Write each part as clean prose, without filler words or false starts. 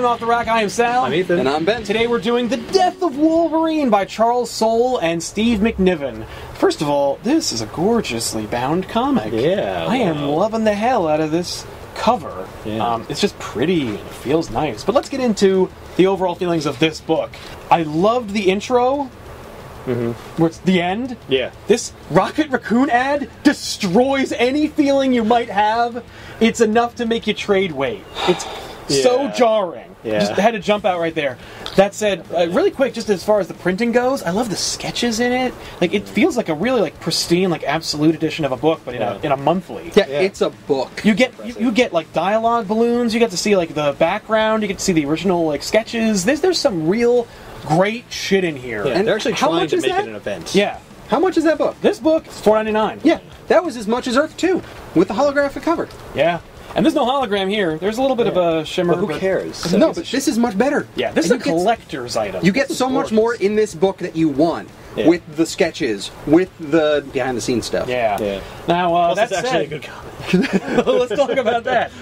Going Off the Rack, I am Sal. I'm Ethan. And I'm Ben. Today we're doing The Death of Wolverine by Charles Soule and Steve McNiven. First of all, this is a gorgeously bound comic. Yeah. I am loving the hell out of this cover. Yeah. It's just pretty and it feels nice. But let's get into the overall feelings of this book. I loved the intro. Where it's the end. Yeah. This Rocket Raccoon ad destroys any feeling you might have. It's enough to make you trade weight. It's so jarring. Yeah. Just had to jump out right there. That said, really quick, just as far as the printing goes, I love the sketches in it. Like, it feels like a really like pristine, like absolute edition of a book, but in a monthly. Yeah, it's a book. You get like dialogue balloons. You get to see like the background. You get to see the original like sketches. There's some real great shit in here. Yeah, And they're actually how trying much to is make that? it an event. Yeah. How much is that book? This book is $4.99. Yeah, that was as much as Earth 2, with the holographic cover. Yeah. And there's no hologram here. There's a little bit of a shimmer. But who cares? No, but this is much better. Yeah, this is a collector's item. You get so much more in this book that you want. Yeah. With the sketches, with the behind-the-scenes stuff. Yeah. Now, That's that's actually a good comic. let's talk about that.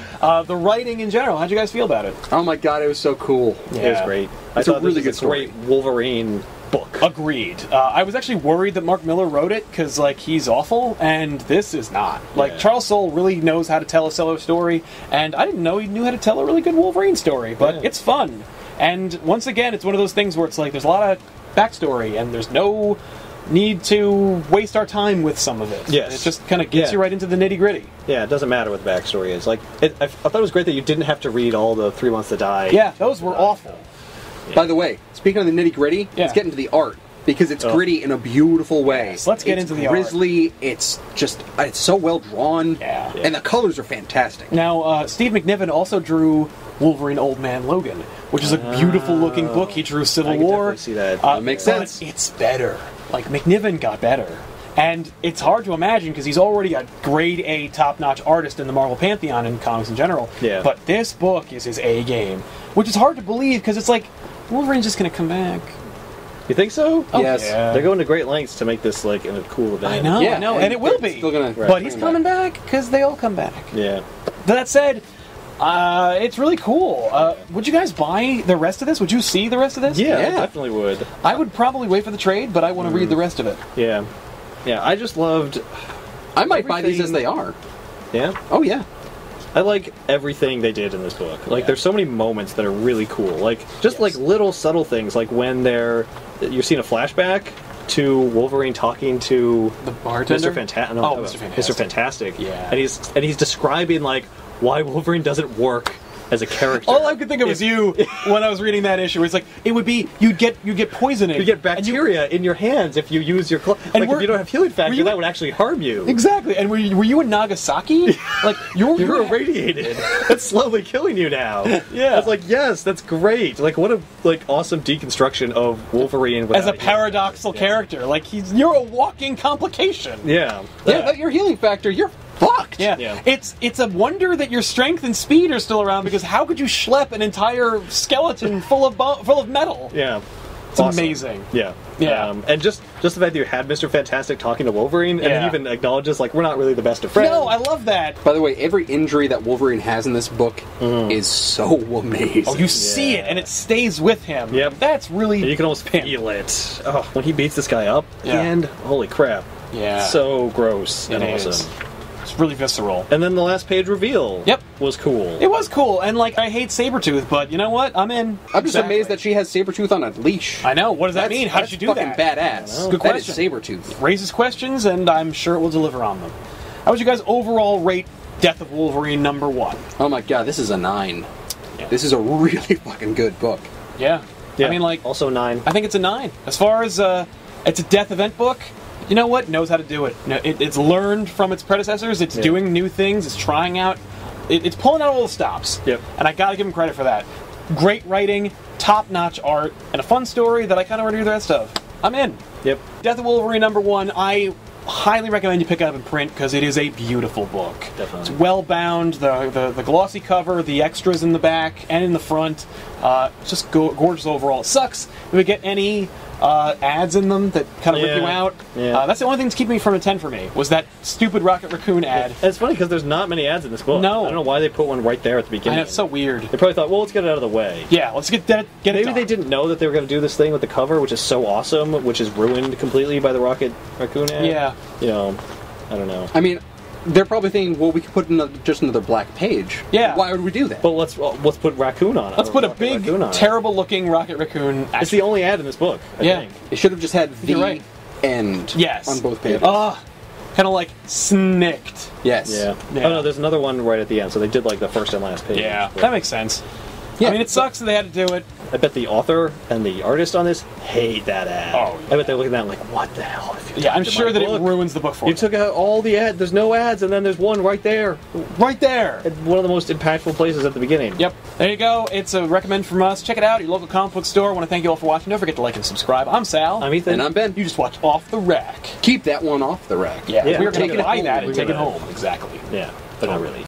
The writing in general, how'd you guys feel about it? Oh my god, it was so cool. It was great. It's a really good great Wolverine book. Agreed. I was actually worried that Mark Miller wrote it, because, like, he's awful, and this is not. Like, Charles Soule really knows how to tell a solo story, and I didn't know he knew how to tell a really good Wolverine story, but it's fun. And, once again, it's one of those things where it's like, there's a lot of backstory, and there's no need to waste our time with some of it. Yes. It just kind of gets you right into the nitty-gritty. Yeah, it doesn't matter what the backstory is. Like, I thought it was great that you didn't have to read all the 3 Months to Die. Yeah, those were awful. By the way, speaking of the nitty-gritty, let's get into the art. Because it's gritty in a beautiful way. Yes, let's get into the art. It's grisly, it's just, it's so well drawn. Yeah. And the colors are fantastic. Now, Steve McNiven also drew Wolverine Old Man Logan, which is a beautiful looking book. He drew Civil I can War. definitely see that. That makes sense. But it's better. Like, McNiven got better. And it's hard to imagine because he's already a grade A top-notch artist in the Marvel Pantheon and comics in general. Yeah. But this book is his A game, which is hard to believe because it's like, Wolverine's just going to come back. You think so? Yes. Yeah. They're going to great lengths to make this like a cool event. I know, Yeah, I know, and it will it's be. still gonna but he's bring coming back because they all come back. Yeah. That said, it's really cool. Would you guys buy the rest of this? Would you see the rest of this? Yeah, I definitely would. I would probably wait for the trade, but I want to read the rest of it. Yeah. Yeah, I just loved... I might buy these everything- as they are. Yeah? Oh, yeah. I like everything they did in this book. Like, there's so many moments that are really cool. Like, just like little subtle things, like when you're seeing a flashback to Wolverine talking to The bartender? Mr. Fantastic. No, Mr. Fantastic. Mr. Fantastic. Yeah. And he's describing like why Wolverine doesn't work as a character. All I could think of was you when I was reading that issue. It's like it would be you'd get poisoning. You get bacteria in your hands if you use your And like if you don't have healing factor, that would actually harm you. Exactly. And were you in Nagasaki? Like You're irradiated. That's slowly killing you now. Yeah. I was like, yes, that's great. Like, what a awesome deconstruction of Wolverine as a without paradoxical character. Like you're a walking complication. Yeah. Yeah, but your healing factor, you're fucked. Yeah. It's a wonder that your strength and speed are still around because how could you schlep an entire skeleton full of metal? Yeah. It's Awesome. amazing. Yeah. Yeah. And just the fact that you had Mr. Fantastic talking to Wolverine, and he even acknowledges, like, we're not really the best of friends. No, I love that. By the way, every injury that Wolverine has in this book is so amazing. Oh, you see it, and it stays with him. Yep. That's really... And you can almost feel it. Oh, when he beats this guy up, and holy crap. Yeah. So gross and It awesome. is. It's really visceral. And then the last page reveal was cool. It was cool, and like I hate Sabretooth, but you know what? I'm in. I'm just amazed that she has Sabretooth on a leash. I know. What does that mean? How did you do fucking that? badass. Good That is question. Sabretooth. Raises questions, and I'm sure it will deliver on them. How would you guys overall rate Death of Wolverine #1? Oh my god, this is a 9. Yeah. This is a really fucking good book. Yeah. Yeah. I mean, like, also 9. I think it's a 9. As far as it's a death event book. You know what? Knows how to do it. It's learned from its predecessors. It's doing new things. It's trying out. It's pulling out all the stops. Yep. And I gotta give him credit for that. Great writing, top-notch art, and a fun story that I kind of want to read the rest of. I'm in. Yep. Death of Wolverine #1. I highly recommend you pick it up in print because it is a beautiful book. Definitely. It's well bound. The glossy cover, the extras in the back and in the front. Just gorgeous overall. It sucks if we get any ads in them that kind of rip you out. Yeah. That's the only thing that's keeping me from a 10 for me, was that stupid Rocket Raccoon ad. And it's funny because there's not many ads in this book. No. I don't know why they put one right there at the beginning. I know, it's so weird. They probably thought, well, let's get it out of the way. Yeah, let's get it Maybe done. they didn't know that they were going to do this thing with the cover, which is so awesome, which is ruined completely by the Rocket Raccoon ad. Yeah. You know, I don't know. I mean, they're probably thinking, well, we could put just another black page. Yeah. Why would we do that? But let's put Raccoon on it. Let's put a Rocket big, Raccoon on it. terrible-looking Rocket Raccoon. It's the only ad in this book, I think. It should have just had the You're right. end Yes. on both pages. Kind of like snicked. Yes. Yeah. Yeah. Oh, no, there's another one right at the end, so they did like the first and last page. Yeah, that makes sense. Yeah. I mean, it sucks that they had to do it. I bet the author and the artist on this hate that ad. Oh, I bet they're looking at that like, what the hell? Have you Yeah, done I'm to sure my that book? it ruins the book for You me. took out all the ads. There's no ads, and then there's one right there. Right there. At one of the most impactful places at the beginning. Yep. There you go. It's a recommend from us. Check it out at your local comic book store. I want to thank you all for watching. Don't forget to like and subscribe. I'm Sal. I'm Ethan. And I'm Ben. You just watched Off the Rack. Keep that one off the rack. Yeah, Yeah. we're going Take to it buy home. that and We're take it gonna- home. Exactly. Yeah, but not really.